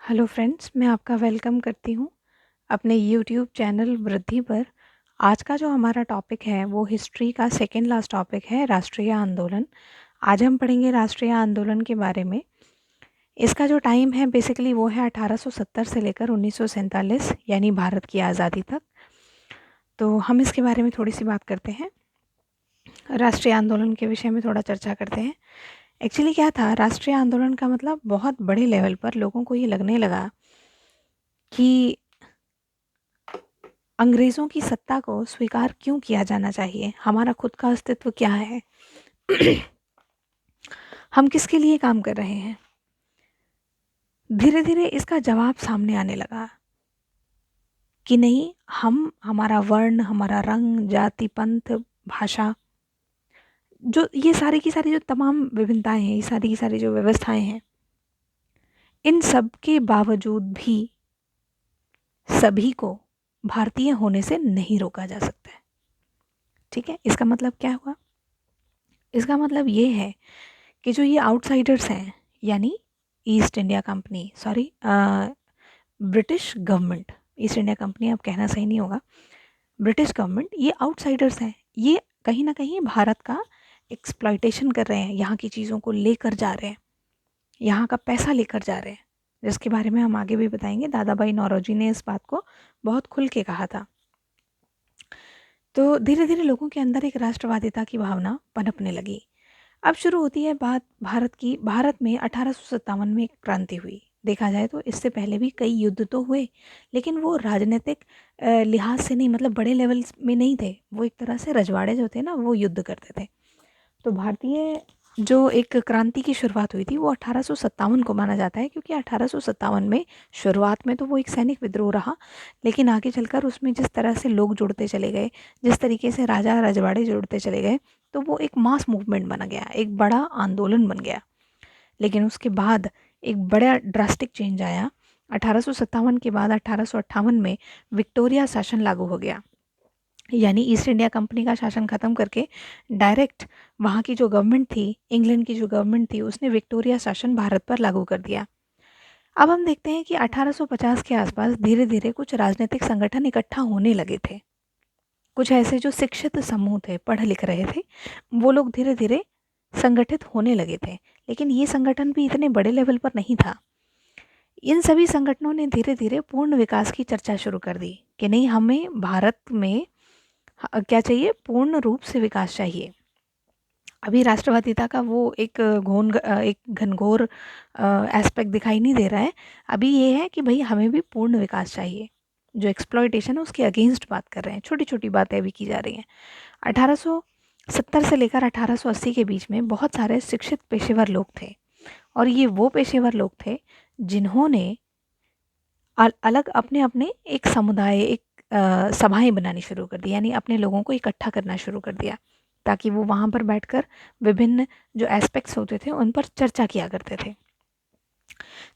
Hello friends, मैं आपका welcome करती हूँ अपने यूट्यूब चैनल वृद्धि पर। आज का जो हमारा टॉपिक है वो हिस्ट्री का सेकेंड लास्ट टॉपिक है, राष्ट्रीय आंदोलन। आज हम पढ़ेंगे राष्ट्रीय आंदोलन के बारे में। इसका जो टाइम है बेसिकली वो है 1870 से लेकर 1947 यानी भारत की आज़ादी तक। तो हम इसके बारे में थोड़ी सी बात करते हैं, राष्ट्रीय आंदोलन के विषय में थोड़ा चर्चा करते हैं। एक्चुअली क्या था, राष्ट्रीय आंदोलन का मतलब बहुत बड़े लेवल पर लोगों को ये लगने लगा कि अंग्रेज़ों की सत्ता को स्वीकार क्यों किया जाना चाहिए, हमारा खुद का अस्तित्व क्या है, हम किसके लिए काम कर रहे हैं। धीरे धीरे इसका जवाब सामने आने लगा कि नहीं, हम, हमारा वर्ण, हमारा रंग, जाति, पंथ, भाषा, जो ये सारी की सारी जो तमाम विभिन्नताएं हैं, ये सारी की सारी जो व्यवस्थाएं हैं, इन सब के बावजूद भी सभी को भारतीय होने से नहीं रोका जा सकता है। ठीक है, इसका मतलब क्या हुआ? इसका मतलब ये है कि जो ये आउटसाइडर्स हैं, यानी east India company, sorry, British government, east India company अब कहना सही नहीं होगा, ब्रिटिश गवर्नमेंट, ये आउटसाइडर्स हैं। ये कहीं ना कहीं भारत का एक्सप्लॉयटेशन कर रहे हैं, यहाँ की चीज़ों को लेकर जा रहे हैं, यहाँ का पैसा लेकर जा रहे हैं, जिसके बारे में हम आगे भी बताएंगे। दादा भाई नौरोजी ने इस बात को बहुत खुल के कहा था। तो धीरे धीरे लोगों के अंदर एक राष्ट्रवादिता की भावना पनपने लगी। अब शुरू होती है बात भारत की। भारत में 1857 में एक क्रांति हुई। देखा जाए तो इससे पहले भी कई युद्ध तो हुए, लेकिन वो राजनीतिक लिहाज से नहीं, मतलब बड़े लेवल में नहीं थे। वो एक तरह से रजवाड़े जो थे ना, वो युद्ध करते थे। तो भारतीय जो एक क्रांति की शुरुआत हुई थी वो 1857 को माना जाता है, क्योंकि 1857 में शुरुआत में तो वो एक सैनिक विद्रोह रहा, लेकिन आगे चलकर उसमें जिस तरह से लोग जुड़ते चले गए, जिस तरीके से राजा रजवाड़े जुड़ते चले गए, तो वो एक मास मूवमेंट बना गया, एक बड़ा आंदोलन बन गया। लेकिन उसके बाद एक बड़ा ड्रास्टिक चेंज आया। 1857 के बाद 1858 में विक्टोरिया शासन लागू हो गया, यानी ईस्ट इंडिया कंपनी का शासन ख़त्म करके डायरेक्ट वहाँ की जो गवर्नमेंट थी, इंग्लैंड की जो गवर्नमेंट थी, उसने विक्टोरिया शासन भारत पर लागू कर दिया। अब हम देखते हैं कि 1850 के आसपास धीरे धीरे कुछ राजनीतिक संगठन इकट्ठा होने लगे थे। कुछ ऐसे जो शिक्षित समूह थे, पढ़ लिख रहे थे, वो लोग धीरे धीरे संगठित होने लगे थे। लेकिन ये संगठन भी इतने बड़े लेवल पर नहीं था। इन सभी संगठनों ने धीरे धीरे पूर्ण विकास की चर्चा शुरू कर दी कि नहीं, हमें भारत में क्या चाहिए, पूर्ण रूप से विकास चाहिए। अभी राष्ट्रवादिता का वो एक घनघोर एस्पेक्ट दिखाई नहीं दे रहा है। अभी ये है कि भाई हमें भी पूर्ण विकास चाहिए। जो एक्सप्लॉयटेशन है उसके अगेंस्ट बात कर रहे हैं, छोटी छोटी बातें अभी की जा रही हैं। 1870 से लेकर 1880 के बीच में बहुत सारे शिक्षित पेशेवर लोग थे, और ये वो पेशेवर लोग थे जिन्होंने अलग अपने अपने एक समुदाय, एक सभाएं बनानी शुरू कर दी, यानी अपने लोगों को इकट्ठा करना शुरू कर दिया, ताकि वो वहाँ पर बैठकर विभिन्न जो एस्पेक्ट्स होते थे उन पर चर्चा किया करते थे।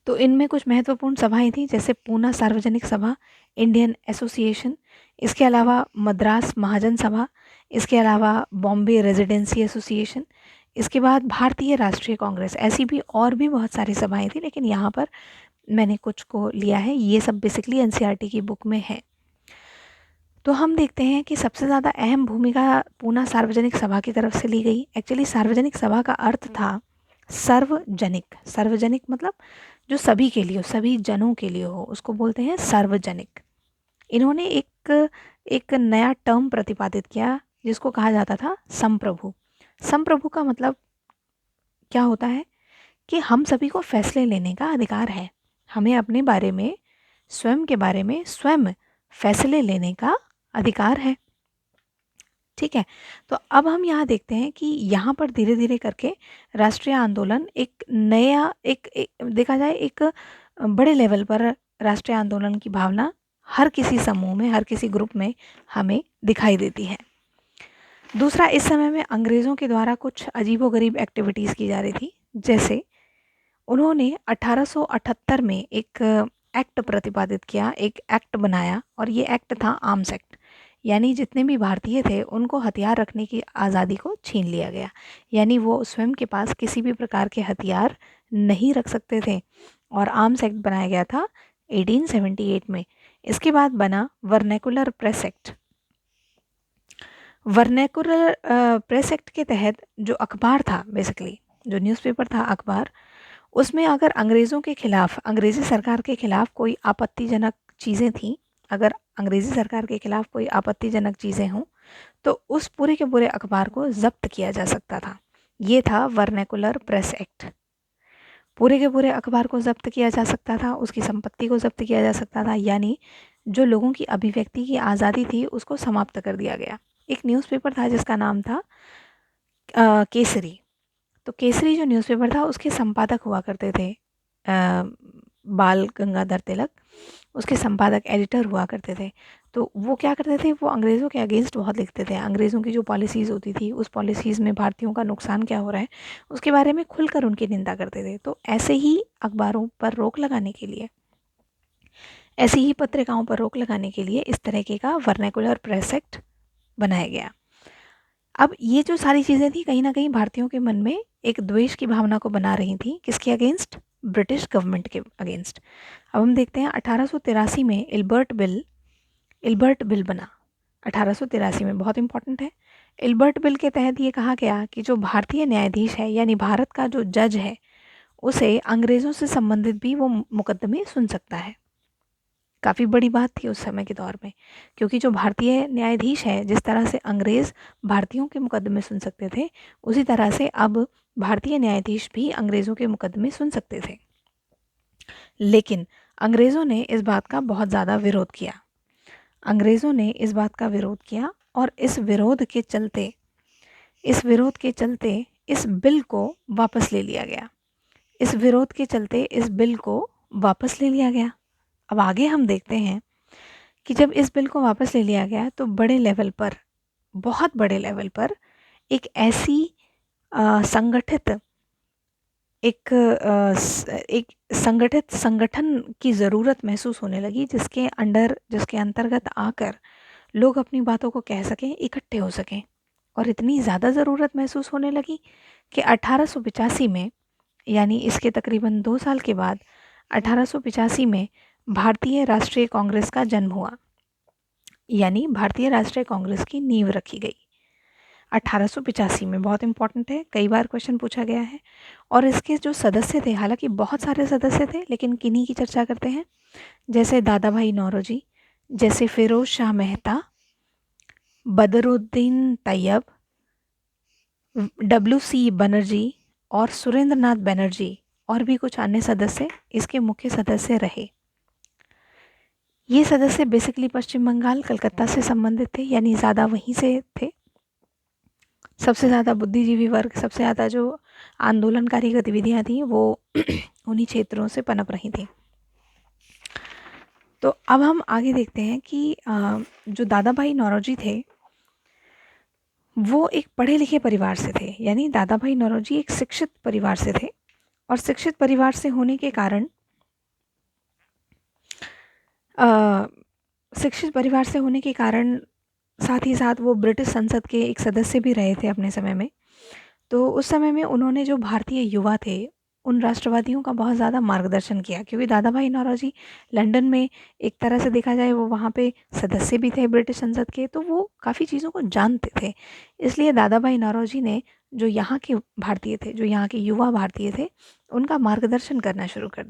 तो इनमें कुछ महत्वपूर्ण सभाएं थी, जैसे पूना सार्वजनिक सभा, इंडियन एसोसिएशन, इसके अलावा मद्रास महाजन सभा, इसके अलावा बॉम्बे रेजिडेंसी एसोसिएशन, इसके बाद भारतीय राष्ट्रीय कांग्रेस। ऐसी भी और भी बहुत सारी सभाएं थी, लेकिन यहाँ पर मैंने कुछ को लिया है। ये सब बेसिकली एनसीईआरटी की बुक में है। तो हम देखते हैं कि सबसे ज़्यादा अहम भूमिका पूना सार्वजनिक सभा की तरफ से ली गई। एक्चुअली सार्वजनिक सभा का अर्थ था सार्वजनिक। सार्वजनिक मतलब जो सभी के लिए हो, सभी जनों के लिए हो, उसको बोलते हैं सार्वजनिक। इन्होंने एक एक नया टर्म प्रतिपादित किया जिसको कहा जाता था संप्रभु। संप्रभु का मतलब क्या होता है कि हम सभी को फैसले लेने का अधिकार है। हमें अपने बारे में, स्वयं के बारे में स्वयं फैसले लेने का अधिकार है। ठीक है, तो अब हम यहाँ देखते हैं कि यहाँ पर धीरे धीरे करके राष्ट्रीय आंदोलन एक नया देखा जाए एक बड़े लेवल पर राष्ट्रीय आंदोलन की भावना हर किसी समूह में, हर किसी ग्रुप में हमें दिखाई देती है। दूसरा, इस समय में अंग्रेज़ों के द्वारा कुछ अजीबोगरीब एक्टिविटीज़ की जा रही थी। जैसे उन्होंने 1878 में एक एक्ट प्रतिपादित किया, एक एक्ट बनाया, और ये एक्ट था आर्म्स एक्ट। यानी जितने भी भारतीय थे उनको हथियार रखने की आज़ादी को छीन लिया गया, यानी वो स्वयं के पास किसी भी प्रकार के हथियार नहीं रख सकते थे। और आर्म्स एक्ट बनाया गया था 1878 में। इसके बाद बना vernacular press act. Vernacular press act के तहत जो अखबार था, बेसिकली जो न्यूज़पेपर था, अखबार, उसमें अगर अंग्रेज़ों के खिलाफ, अंग्रेज़ी सरकार के खिलाफ कोई आपत्तिजनक चीज़ें थीं, अगर अंग्रेज़ी सरकार के खिलाफ कोई आपत्तिजनक चीज़ें हों, तो उस पूरे के पूरे अखबार को ज़ब्त किया जा सकता था। ये था वर्नैकुलर प्रेस एक्ट। पूरे के पूरे अखबार को ज़ब्त किया जा सकता था, उसकी संपत्ति को ज़ब्त किया जा सकता था, यानी जो लोगों की अभिव्यक्ति की आज़ादी थी उसको समाप्त कर दिया गया। एक न्यूज़पेपर था जिसका नाम था केसरी। तो केसरी जो न्यूज़पेपर था उसके संपादक हुआ करते थे बाल गंगाधर तिलक, उसके संपादक एडिटर हुआ करते थे। तो वो क्या करते थे, वो अंग्रेज़ों के अगेंस्ट बहुत लिखते थे। अंग्रेज़ों की जो पॉलिसीज़ होती थी, उस पॉलिसीज़ में भारतीयों का नुकसान क्या हो रहा है, उसके बारे में खुलकर उनकी निंदा करते थे। तो ऐसे ही अखबारों पर रोक लगाने के लिए, ऐसी ही पत्रिकाओं पर रोक लगाने के लिए इस तरीके का वर्नैकुलर प्रेस एक्ट बनाया गया। अब ये जो सारी चीज़ें थी कहीं न कहीं भारतीयों के मन में एक द्वेष की भावना को बना रही थी। किसके अगेंस्ट? ब्रिटिश गवर्नमेंट के अगेंस्ट। अब हम देखते हैं 1883 में इल्बर्ट बिल बना। 1883 में, बहुत इंपॉर्टेंट है। इल्बर्ट बिल के तहत ये कहा गया कि जो भारतीय न्यायाधीश है, यानी भारत का जो जज है, उसे अंग्रेज़ों से संबंधित भी वो मुकदमे सुन सकता है। काफ़ी बड़ी बात थी उस समय के दौर में, क्योंकि जो भारतीय न्यायाधीश है, जिस तरह से अंग्रेज़ भारतीयों के मुकदमे सुन सकते थे, उसी तरह से अब भारतीय न्यायाधीश भी अंग्रेज़ों के मुकदमे सुन सकते थे। लेकिन अंग्रेज़ों ने इस बात का बहुत ज़्यादा विरोध किया। अंग्रेज़ों ने इस बात का विरोध किया और इस विरोध के चलते इस बिल को वापस ले लिया गया। इस विरोध के चलते इस बिल को वापस ले लिया गया। अब आगे हम देखते हैं कि जब इस बिल को वापस ले लिया गया तो बड़े लेवल पर, बहुत बड़े लेवल पर एक ऐसी संगठित एक संगठित संगठन की ज़रूरत महसूस होने लगी, जिसके अंतर्गत आकर लोग अपनी बातों को कह सकें, इकट्ठे हो सकें। और इतनी ज़्यादा ज़रूरत महसूस होने लगी कि 1885 में, यानी इसके तकरीबन 2 साल के बाद, 1885 में भारतीय राष्ट्रीय कांग्रेस का जन्म हुआ, यानी भारतीय राष्ट्रीय कांग्रेस की नींव रखी गई 1885 में। बहुत इंपॉर्टेंट है, कई बार क्वेश्चन पूछा गया है। और इसके जो सदस्य थे, हालांकि बहुत सारे सदस्य थे, लेकिन किन्हीं की चर्चा करते हैं, जैसे दादा भाई नौरोजी, जैसे फिरोज शाह मेहता, बदरुद्दीन तैयब, WC बनर्जी और सुरेंद्र नाथ बनर्जी, और भी कुछ अन्य सदस्य इसके मुख्य सदस्य रहे। ये सदस्य बेसिकली पश्चिम बंगाल, कलकत्ता से संबंधित थे, यानी ज़्यादा वहीं से थे। सबसे ज़्यादा बुद्धिजीवी वर्ग, सबसे ज़्यादा जो आंदोलनकारी गतिविधियां थी वो उन्हीं क्षेत्रों से पनप रही थी। तो अब हम आगे देखते हैं कि जो दादा भाई नौरोजी थे वो एक पढ़े लिखे परिवार से थे, यानी दादा भाई नौरोजी एक शिक्षित परिवार से थे। और शिक्षित परिवार से होने के कारण साथ ही साथ वो ब्रिटिश संसद के एक सदस्य भी रहे थे अपने समय में। तो उस समय में उन्होंने जो भारतीय युवा थे उन राष्ट्रवादियों का बहुत ज़्यादा मार्गदर्शन किया, क्योंकि दादा भाई नौरोजी लंदन में, एक तरह से देखा जाए, वो वहाँ पे सदस्य भी थे ब्रिटिश संसद के, तो वो काफ़ी चीज़ों को जानते थे। इसलिए दादा भाई नौरोजी ने जो यहाँ के भारतीय थे, जो यहाँ के युवा भारतीय थे, उनका मार्गदर्शन करना शुरू कर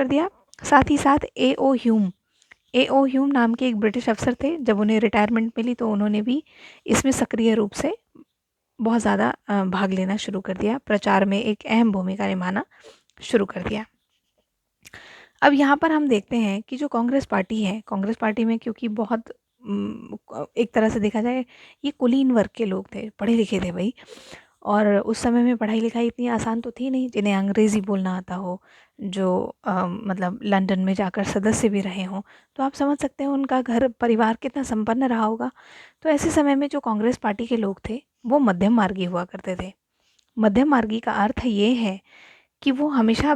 दिया। साथ ही साथ A.O. ह्यूम नाम के एक ब्रिटिश अफसर थे। जब उन्हें रिटायरमेंट मिली तो उन्होंने भी इसमें सक्रिय रूप से बहुत ज़्यादा भाग लेना शुरू कर दिया, प्रचार में एक अहम भूमिका निभाना शुरू कर दिया। अब यहाँ पर हम देखते हैं कि जो कांग्रेस पार्टी है, कांग्रेस पार्टी में क्योंकि बहुत एक तरह से देखा जाए ये कुलीन वर्ग के लोग थे, पढ़े लिखे थे भाई, और उस समय में पढ़ाई लिखाई इतनी आसान तो थी नहीं, जिन्हें अंग्रेज़ी बोलना आता हो, जो मतलब लंदन में जाकर सदस्य भी रहे हों, तो आप समझ सकते हैं उनका घर परिवार कितना संपन्न रहा होगा। तो ऐसे समय में जो कांग्रेस पार्टी के लोग थे वो मध्यम मार्गी हुआ करते थे। मध्यम मार्गी का अर्थ ये है कि वो हमेशा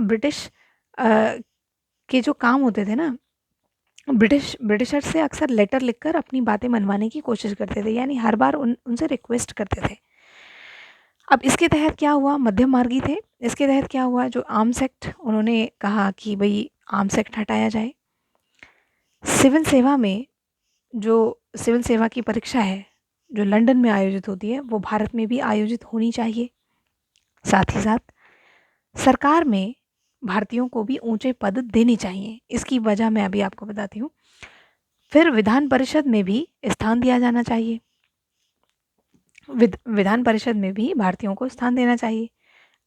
के जो काम होते थे ना, ब्रिटिशर से अक्सर लेटर लिखकर अपनी बातें मनवाने की कोशिश करते थे, यानी हर बार उनसे रिक्वेस्ट करते थे। अब इसके तहत क्या हुआ, मध्यम मार्गी थे, इसके तहत क्या हुआ, जो आर्म्स एक्ट, उन्होंने कहा कि भाई आर्म्स एक्ट हटाया जाए। सिविल सेवा में, जो सिविल सेवा की परीक्षा है जो लंदन में आयोजित होती है, वो भारत में भी आयोजित होनी चाहिए। साथ ही साथ सरकार में भारतीयों को भी ऊंचे पद देने चाहिए। इसकी वजह मैं अभी आपको बताती हूँ। फिर विधान परिषद में भी स्थान दिया जाना चाहिए। विधान परिषद में भी भारतीयों को स्थान देना चाहिए।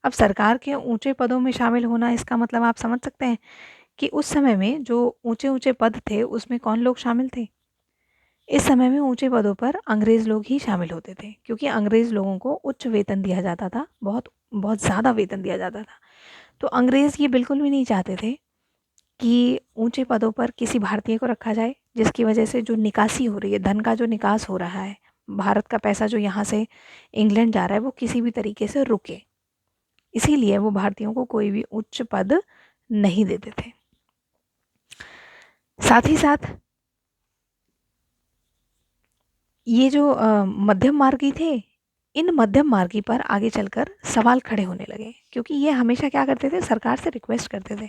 अब सरकार के ऊंचे पदों में शामिल होना, इसका मतलब आप समझ सकते हैं कि उस समय में जो ऊंचे ऊंचे पद थे उसमें कौन लोग शामिल थे। इस समय में ऊंचे पदों पर अंग्रेज लोग ही शामिल होते थे, क्योंकि अंग्रेज लोगों को उच्च वेतन दिया जाता था, बहुत बहुत ज़्यादा वेतन दिया जाता था। तो अंग्रेज़ ये बिल्कुल भी नहीं चाहते थे कि ऊंचे पदों पर किसी भारतीय को रखा जाए, जिसकी वजह से जो निकासी हो रही है, धन का जो निकास हो रहा है, भारत का पैसा जो यहाँ से इंग्लैंड जा रहा है, वो किसी भी तरीके से रुके। इसीलिए वो भारतीयों को कोई भी उच्च पद नहीं देते थे। साथ ही साथ ये जो मध्यम मार्गी थे, इन मध्यम मार्गी पर आगे चलकर सवाल खड़े होने लगे, क्योंकि ये हमेशा क्या करते थे, सरकार से रिक्वेस्ट करते थे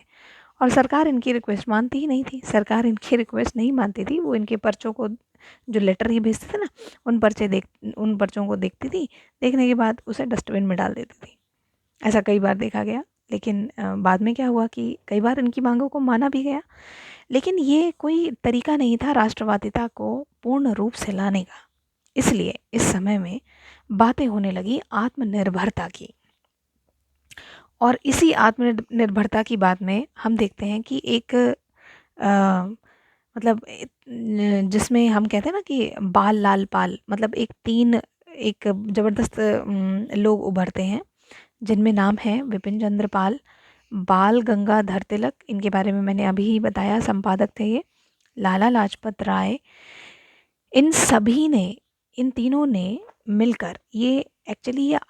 और सरकार इनकी रिक्वेस्ट मानती ही नहीं थी। सरकार इनकी रिक्वेस्ट नहीं मानती थी, वो इनके पर्चों को, जो लेटर ये भेजते थे ना, उन पर्चों को देखती थी, देखने के बाद उसे डस्टबिन में डाल देती थी। ऐसा कई बार देखा गया, लेकिन बाद में क्या हुआ कि कई बार इनकी मांगों को माना भी गया, लेकिन ये कोई तरीका नहीं था राष्ट्रवादिता को पूर्ण रूप से लाने का। इसलिए इस समय में बातें होने लगी आत्मनिर्भरता की। और इसी आत्मनिर्भरता की बात में हम देखते हैं कि एक मतलब जिसमें हम कहते हैं ना कि बाल लाल पाल, मतलब एक ज़बरदस्त लोग उभरते हैं, जिनमें नाम है विपिन चंद्र पाल, बाल गंगाधर तिलक, इनके बारे में मैंने अभी ही बताया, संपादक थे ये, लाला लाजपत राय। इन सभी ने, इन तीनों ने मिलकर, ये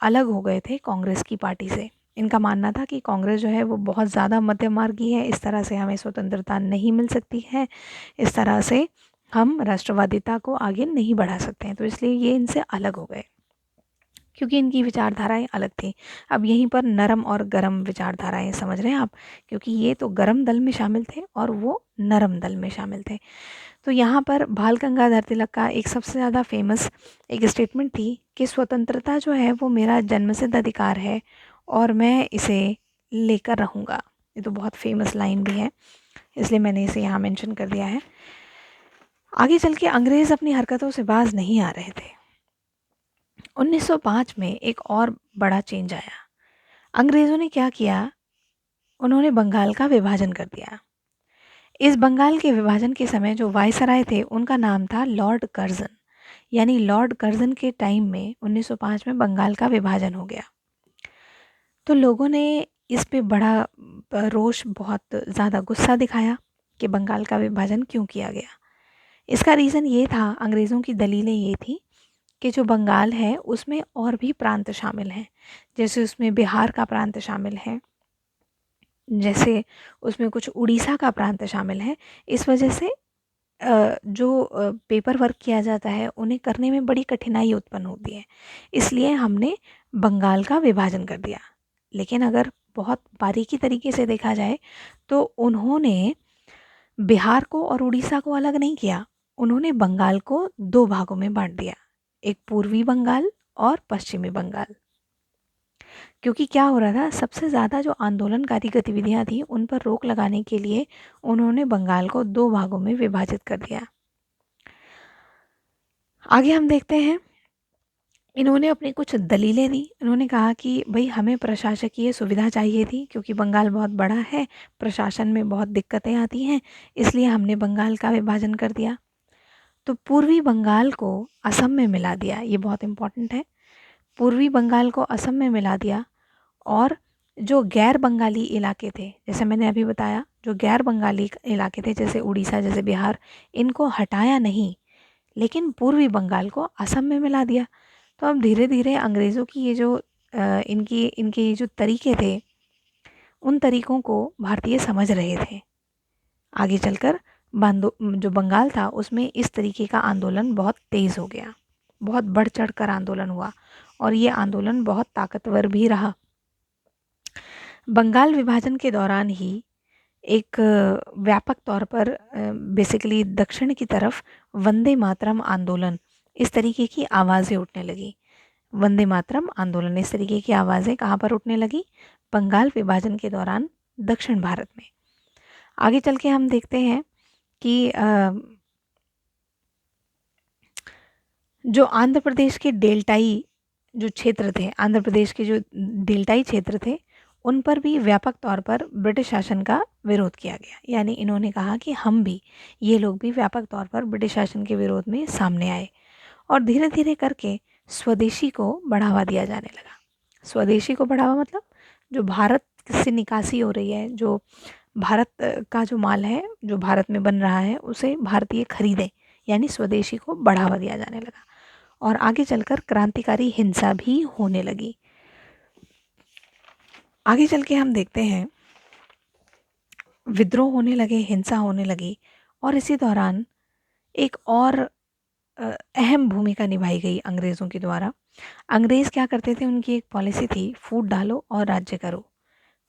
अलग हो गए थे कांग्रेस की पार्टी से। इनका मानना था कि कांग्रेस जो है वो बहुत ज़्यादा मध्यमार्गी है, इस तरह से हमें स्वतंत्रता नहीं मिल सकती है, इस तरह से हम राष्ट्रवादिता को आगे नहीं बढ़ा सकते हैं। तो इसलिए ये इनसे अलग हो गए, क्योंकि इनकी विचारधाराएं अलग थी। अब यहीं पर नरम और गरम विचारधाराएं समझ रहे हैं आप, क्योंकि ये तो गरम दल में शामिल थे और वो नरम दल में शामिल थे। तो यहाँ पर बाल गंगाधर तिलक का एक सबसे ज़्यादा फेमस एक स्टेटमेंट थी कि स्वतंत्रता जो है वो मेरा जन्मसिद्ध अधिकार है और मैं इसे लेकर रहूँगा। ये तो बहुत फेमस लाइन भी है, इसलिए मैंने इसे यहाँ मेंशन कर दिया है। आगे चल के अंग्रेज़ अपनी हरकतों से बाज नहीं आ रहे थे। 1905 में एक और बड़ा चेंज आया। अंग्रेज़ों ने क्या किया, उन्होंने बंगाल का विभाजन कर दिया। इस बंगाल के विभाजन के समय जो वायसराय थे, उनका नाम था लॉर्ड कर्जन। यानी लॉर्ड कर्जन के टाइम में 1905 में बंगाल का विभाजन हो गया। तो लोगों ने इस पे बड़ा रोष, बहुत ज़्यादा गुस्सा दिखाया कि बंगाल का विभाजन क्यों किया गया। इसका रीज़न ये था, अंग्रेज़ों की दलीलें ये थी कि जो बंगाल है उसमें और भी प्रांत शामिल हैं, जैसे उसमें बिहार का प्रांत शामिल है, जैसे उसमें कुछ उड़ीसा का प्रांत शामिल है। इस वजह से जो पेपर वर्क किया जाता है उन्हें करने में बड़ी कठिनाई उत्पन्न होती है, इसलिए हमने बंगाल का विभाजन कर दिया। लेकिन अगर बहुत बारीकी तरीके से देखा जाए तो उन्होंने बिहार को और उड़ीसा को अलग नहीं किया, उन्होंने बंगाल को दो भागों में बांट दिया, एक पूर्वी बंगाल और पश्चिमी बंगाल। क्योंकि क्या हो रहा था, सबसे ज़्यादा जो आंदोलनकारी गतिविधियां थी उन पर रोक लगाने के लिए उन्होंने बंगाल को दो भागों में विभाजित कर दिया। आगे हम देखते हैं, इन्होंने अपनी कुछ दलीलें दी। इन्होंने कहा कि भाई हमें प्रशासकीय सुविधा चाहिए थी, क्योंकि बंगाल बहुत बड़ा है, प्रशासन में बहुत दिक्कतें आती हैं, इसलिए हमने बंगाल का विभाजन कर दिया। तो पूर्वी बंगाल को असम में मिला दिया, ये बहुत इम्पोर्टेंट है। पूर्वी बंगाल को असम में मिला दिया, और जो गैर बंगाली इलाके थे, जैसे मैंने अभी बताया, जो गैर बंगाली इलाके थे जैसे उड़ीसा, जैसे बिहार, इनको हटाया नहीं, लेकिन पूर्वी बंगाल को असम में मिला दिया। तो अब धीरे धीरे अंग्रेज़ों की ये जो इनके ये जो तरीके थे, उन तरीक़ों को भारतीय समझ रहे थे। आगे चलकर जो बंगाल था उसमें इस तरीके का आंदोलन बहुत तेज़ हो गया, बहुत बढ़ चढ़ कर आंदोलन हुआ, और ये आंदोलन बहुत ताकतवर भी रहा। बंगाल विभाजन के दौरान ही एक व्यापक तौर पर बेसिकली दक्षिण की तरफ वंदे मातरम आंदोलन इस तरीके की आवाज़ें उठने लगी। वंदे मातरम आंदोलन इस तरीके की आवाज़ें कहाँ पर उठने लगी? बंगाल विभाजन के दौरान दक्षिण भारत में। आगे चल के हम देखते हैं कि जो आंध्र प्रदेश के डेल्टाई जो क्षेत्र थे, आंध्र प्रदेश के जो डेल्टाई क्षेत्र थे, उन पर भी व्यापक तौर पर ब्रिटिश शासन का विरोध किया गया। यानी इन्होंने कहा कि हम भी, ये लोग भी व्यापक तौर पर ब्रिटिश शासन के विरोध में सामने आए और धीरे धीरे करके स्वदेशी को बढ़ावा दिया जाने लगा। स्वदेशी को बढ़ावा मतलब जो भारत से निकासी हो रही है, जो भारत का जो माल है जो भारत में बन रहा है उसे भारतीय खरीदें, यानी स्वदेशी को बढ़ावा दिया जाने लगा। और आगे चलकर क्रांतिकारी हिंसा भी होने लगी। आगे चल के हम देखते हैं विद्रोह होने लगे, हिंसा होने लगी और इसी दौरान एक और अहम भूमिका निभाई गई अंग्रेज़ों के द्वारा। अंग्रेज़ क्या करते थे, उनकी एक पॉलिसी थी फूट डालो और राज्य करो।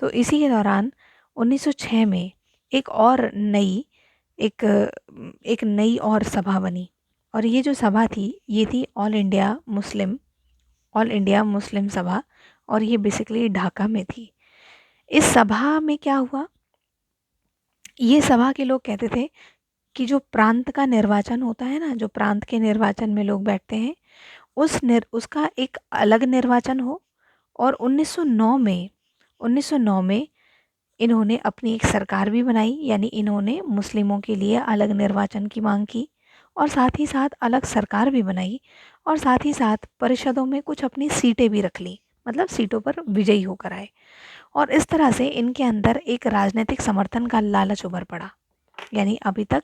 तो इसी के दौरान 1906 में एक और नई एक नई और सभा बनी और ये जो सभा थी ये थी ऑल इंडिया मुस्लिम सभा और ये बेसिकली ढाका में थी। इस सभा में क्या हुआ, ये सभा के लोग कहते थे कि जो प्रांत का निर्वाचन होता है ना, जो प्रांत के निर्वाचन में लोग बैठते हैं उसका एक अलग निर्वाचन हो। और 1909 में इन्होंने अपनी एक सरकार भी बनाई, यानी इन्होंने मुस्लिमों के लिए अलग निर्वाचन की मांग की और साथ ही साथ अलग सरकार भी बनाई और साथ ही साथ परिषदों में कुछ अपनी सीटें भी रख ली, मतलब सीटों पर विजयी होकर आए। और इस तरह से इनके अंदर एक राजनीतिक समर्थन का लालच उभर पड़ा। यानी अभी तक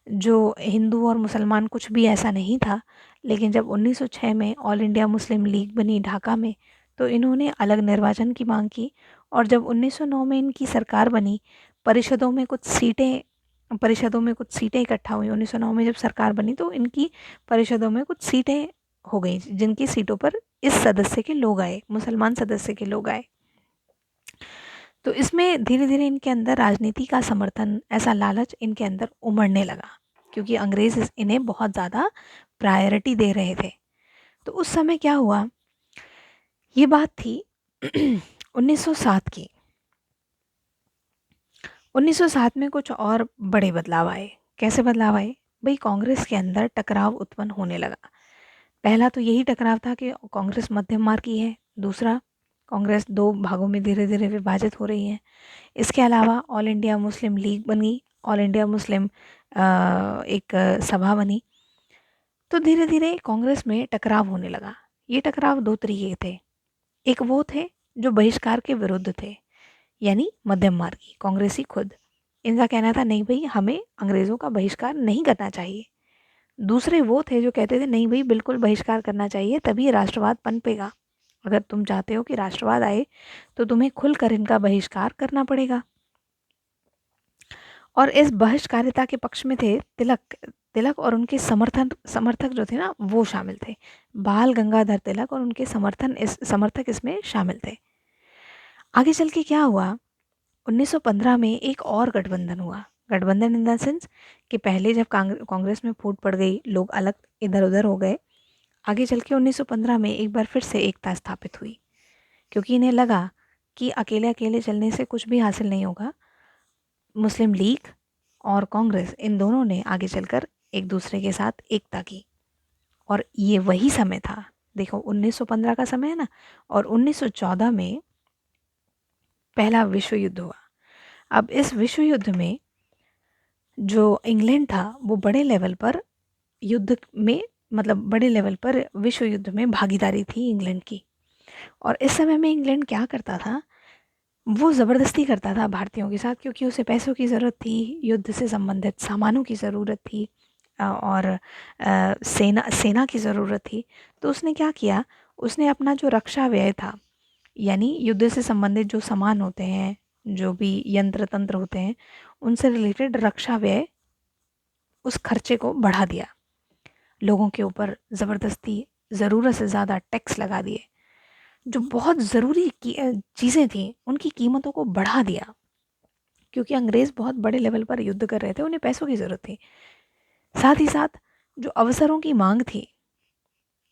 जो हिंदू और मुसलमान कुछ भी ऐसा नहीं था, लेकिन जब 1906 में ऑल इंडिया मुस्लिम लीग बनी ढाका में तो इन्होंने अलग निर्वाचन की मांग की और जब 1909 में इनकी सरकार बनी, परिषदों में कुछ सीटें इकट्ठा हुई। 1909 में जब सरकार बनी तो इनकी परिषदों में कुछ सीटें हो गई, जिनकी सीटों पर इस सदस्य के लोग आए, मुसलमान सदस्य के लोग आए। तो इसमें धीरे धीरे इनके अंदर राजनीति का समर्थन, ऐसा लालच इनके अंदर उमड़ने लगा क्योंकि अंग्रेज इन्हें बहुत ज़्यादा प्रायोरिटी दे रहे थे। तो उस समय क्या हुआ, ये बात थी 1907 की। 1907 में कुछ और बड़े बदलाव आए। कैसे बदलाव आए भाई? कांग्रेस के अंदर टकराव उत्पन्न होने लगा। पहला तो यही टकराव था कि कांग्रेस मध्यम मार्ग की है, दूसरा कांग्रेस दो भागों में धीरे धीरे विभाजित हो रही है। इसके अलावा ऑल इंडिया मुस्लिम लीग बनी, ऑल इंडिया मुस्लिम एक सभा बनी। तो धीरे धीरे कांग्रेस में टकराव होने लगा। ये टकराव दो तरीके के थे। एक वो थे जो बहिष्कार के विरुद्ध थे, यानी मध्यम मार्गी कांग्रेसी खुद, इनका कहना था नहीं भाई हमें अंग्रेज़ों का बहिष्कार नहीं करना चाहिए। दूसरे वो थे जो कहते थे नहीं भाई बिल्कुल बहिष्कार करना चाहिए, तभी राष्ट्रवाद पनपेगा। अगर तुम चाहते हो कि राष्ट्रवाद आए तो तुम्हें खुलकर इनका बहिष्कार करना पड़ेगा। और इस बहिष्कारिता के पक्ष में थे तिलक और उनके समर्थक जो थे ना वो शामिल थे। बाल गंगाधर तिलक और उनके समर्थक इसमें शामिल थे। आगे चल के क्या हुआ, 1915 में एक और गठबंधन हुआ। गठबंधन इन द सेंस कि पहले जब कांग्रेस में फूट पड़ गई, लोग अलग इधर उधर हो गए। आगे चल के 1915 में एक बार फिर से एकता स्थापित हुई क्योंकि इन्हें लगा कि अकेले अकेले चलने से कुछ भी हासिल नहीं होगा। मुस्लिम लीग और कांग्रेस इन दोनों ने आगे चलकर एक दूसरे के साथ एकता की और ये वही समय था। देखो 1915 का समय है ना, और 1914 में पहला विश्व युद्ध हुआ। अब इस विश्व युद्ध में जो इंग्लैंड था वो बड़े लेवल पर युद्ध में, मतलब बड़े लेवल पर विश्व युद्ध में भागीदारी थी इंग्लैंड की। और इस समय में इंग्लैंड क्या करता था, वो ज़बरदस्ती करता था भारतीयों के साथ क्योंकि उसे पैसों की ज़रूरत थी, युद्ध से संबंधित सामानों की ज़रूरत थी और सेना की ज़रूरत थी। तो उसने क्या किया, उसने अपना जो रक्षा व्यय था, यानी युद्ध से संबंधित जो सामान होते हैं, जो भी यंत्र तंत्र होते हैं, उनसे रिलेटेड रक्षा व्यय, उस खर्चे को बढ़ा दिया। लोगों के ऊपर ज़बरदस्ती ज़रूरत से ज़्यादा टैक्स लगा दिए जो बहुत ज़रूरी चीज़ें थी उनकी कीमतों को बढ़ा दिया, क्योंकि अंग्रेज़ बहुत बड़े लेवल पर युद्ध कर रहे थे, उन्हें पैसों की ज़रूरत थी। साथ ही साथ जो अवसरों की मांग थी,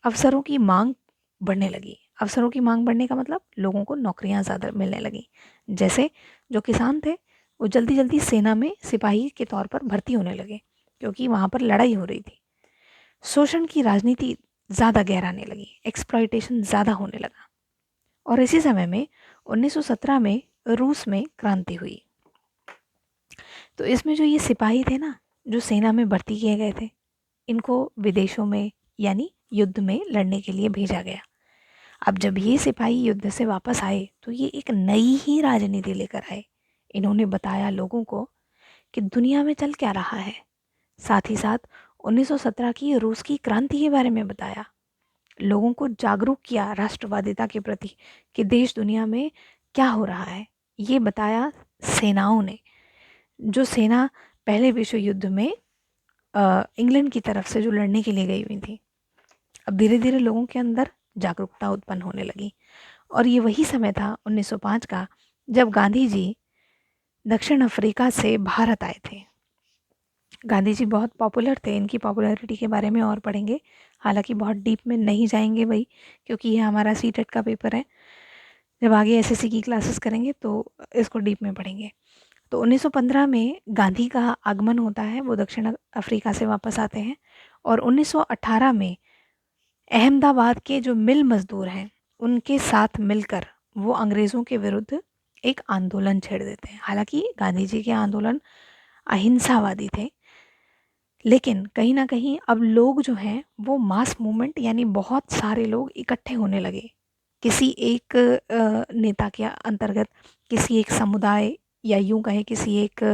अवसरों की मांग बढ़ने लगी। अवसरों की मांग बढ़ने का मतलब लोगों को नौकरियां ज़्यादा मिलने लगी। जैसे जो किसान थे वो जल्दी जल्दी सेना में सिपाही के तौर पर भर्ती होने लगे, क्योंकि वहाँ पर लड़ाई हो रही थी। शोषण की राजनीति ज़्यादा गहराने लगी, एक्सप्लॉयटेशन ज़्यादा होने लगा। और इसी समय में 1917 में रूस में क्रांति हुई। तो इसमें जो ये सिपाही थे ना, जो सेना में भर्ती किए गए थे, इनको विदेशों में यानी युद्ध में लड़ने के लिए भेजा गया। अब जब ये सिपाही युद्ध से वापस आए तो ये एक नई ही राजनीति लेकर आए। इन्होंने बताया लोगों को कि दुनिया में चल क्या रहा है। साथ ही साथ 1917 की रूस की क्रांति के बारे में बताया, लोगों को जागरूक किया राष्ट्रवादिता के प्रति कि देश दुनिया में क्या हो रहा है। ये बताया सेनाओं ने, जो सेना पहले विश्व युद्ध में इंग्लैंड की तरफ से जो लड़ने के लिए गई हुई थी। अब धीरे धीरे लोगों के अंदर जागरूकता उत्पन्न होने लगी। और ये वही समय था 1905 का, जब गांधी जी दक्षिण अफ्रीका से भारत आए थे। गांधी जी बहुत पॉपुलर थे, इनकी पॉपुलैरिटी के बारे में और पढ़ेंगे। हालांकि बहुत डीप में नहीं जाएंगे भाई, क्योंकि ये हमारा सीटेट का पेपर है। जब आगे एसएससी की क्लासेस करेंगे तो इसको डीप में पढ़ेंगे। तो 1915 में गांधी का आगमन होता है, वो दक्षिण अफ्रीका से वापस आते हैं। और 1918 में अहमदाबाद के जो मिल मज़दूर हैं उनके साथ मिलकर वो अंग्रेज़ों के विरुद्ध एक आंदोलन छेड़ देते हैं। हालांकि गांधी जी के आंदोलन अहिंसावादी थे, लेकिन कहीं ना कहीं अब लोग जो हैं वो मास मूवमेंट यानी बहुत सारे लोग इकट्ठे होने लगे किसी एक नेता के अंतर्गत, किसी एक समुदाय या यूं कहे किसी एक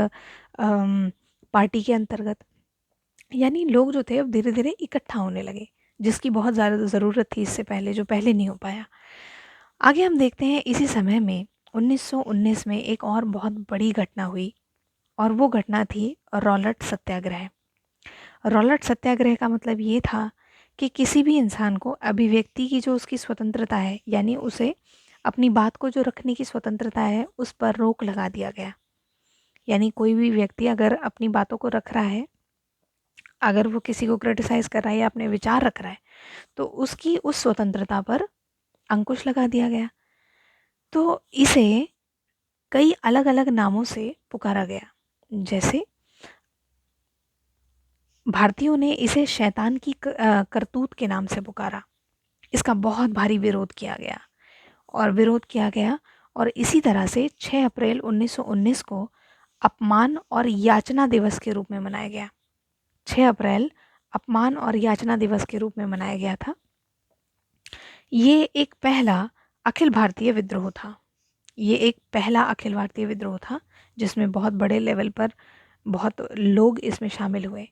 पार्टी के अंतर्गत। यानी लोग जो थे अब धीरे धीरे इकट्ठा होने लगे, जिसकी बहुत ज़्यादा ज़रूरत थी इससे पहले, जो पहले नहीं हो पाया। आगे हम देखते हैं इसी समय में 1919 में एक और बहुत बड़ी घटना हुई, और वो घटना थी रॉलेट सत्याग्रह। रॉलेट सत्याग्रह का मतलब ये था कि किसी भी इंसान को अभिव्यक्ति की जो उसकी स्वतंत्रता है, यानी उसे अपनी बात को जो रखने की स्वतंत्रता है, उस पर रोक लगा दिया गया। यानी कोई भी व्यक्ति अगर अपनी बातों को रख रहा है, अगर वो किसी को क्रिटिसाइज कर रहा है या अपने विचार रख रहा है, तो उसकी उस स्वतंत्रता पर अंकुश लगा दिया गया। तो इसे कई अलग अलग नामों से पुकारा गया। जैसे भारतीयों ने इसे शैतान की करतूत के नाम से पुकारा। इसका बहुत भारी विरोध किया गया और विरोध किया गया। और इसी तरह से 6 अप्रैल 1919 को अपमान और याचना दिवस के रूप में मनाया गया। 6 अप्रैल अपमान और याचना दिवस के रूप में मनाया गया था। ये एक पहला अखिल भारतीय विद्रोह था। ये एक पहला अखिल भारतीय विद्रोह था जिसमें बहुत बड़े लेवल पर बहुत लोग इसमें शामिल हुए।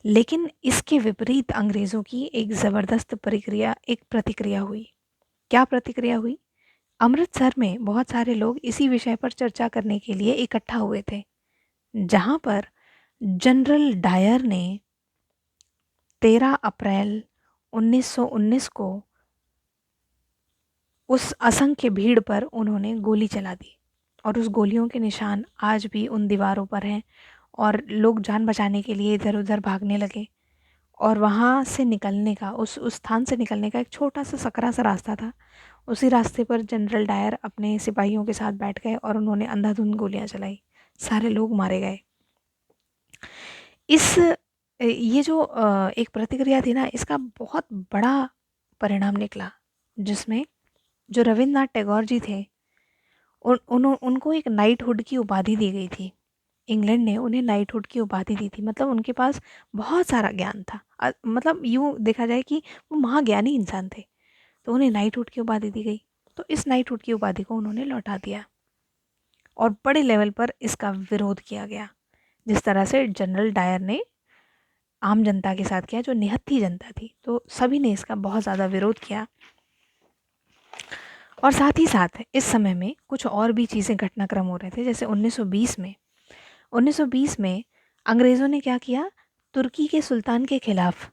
लेकिन इसके विपरीत अंग्रेज़ों की एक ज़बरदस्त एक प्रतिक्रिया हुई। क्या प्रतिक्रिया हुई? अमृतसर में बहुत सारे लोग इसी विषय पर चर्चा करने के लिए इकट्ठा हुए थे, जहां पर जनरल डायर ने 13 अप्रैल 1919 को उस असंख्य भीड़ पर उन्होंने गोली चला दी। और उस गोलियों के निशान आज भी उन दीवारों पर हैं, और लोग जान बचाने के लिए इधर उधर भागने लगे। और वहाँ से निकलने का, उस स्थान से निकलने का एक छोटा सा सकरा सा रास्ता था। उसी रास्ते पर जनरल डायर अपने सिपाहियों के साथ बैठ गए और उन्होंने अंधाधुंध गोलियां चलाई। सारे लोग मारे गए। इस ये जो एक प्रतिक्रिया थी ना, इसका बहुत बड़ा परिणाम निकला, जिसमें जो रविन्द्रनाथ टैगोर जी थे उनको एक नाइटहुड की उपाधि दी गई थी। इंग्लैंड ने उन्हें नाइटहुड की उपाधि दी थी। मतलब उनके पास बहुत सारा ज्ञान था। मतलब यूँ देखा जाए कि वो महाज्ञानी इंसान थे, तो उन्हें नाइटहुड की उपाधि दी गई। तो इस नाइटहुड की उपाधि को उन्होंने लौटा दिया और बड़े लेवल पर इसका विरोध किया गया, जिस तरह से जनरल डायर ने आम जनता के साथ किया, जो निहत्थी जनता थी। तो सभी ने इसका बहुत ज़्यादा विरोध किया। और साथ ही साथ इस समय में कुछ और भी चीज़ें घटनाक्रम हो रहे थे। जैसे 1920 में अंग्रेज़ों ने क्या किया, तुर्की के सुल्तान के खिलाफ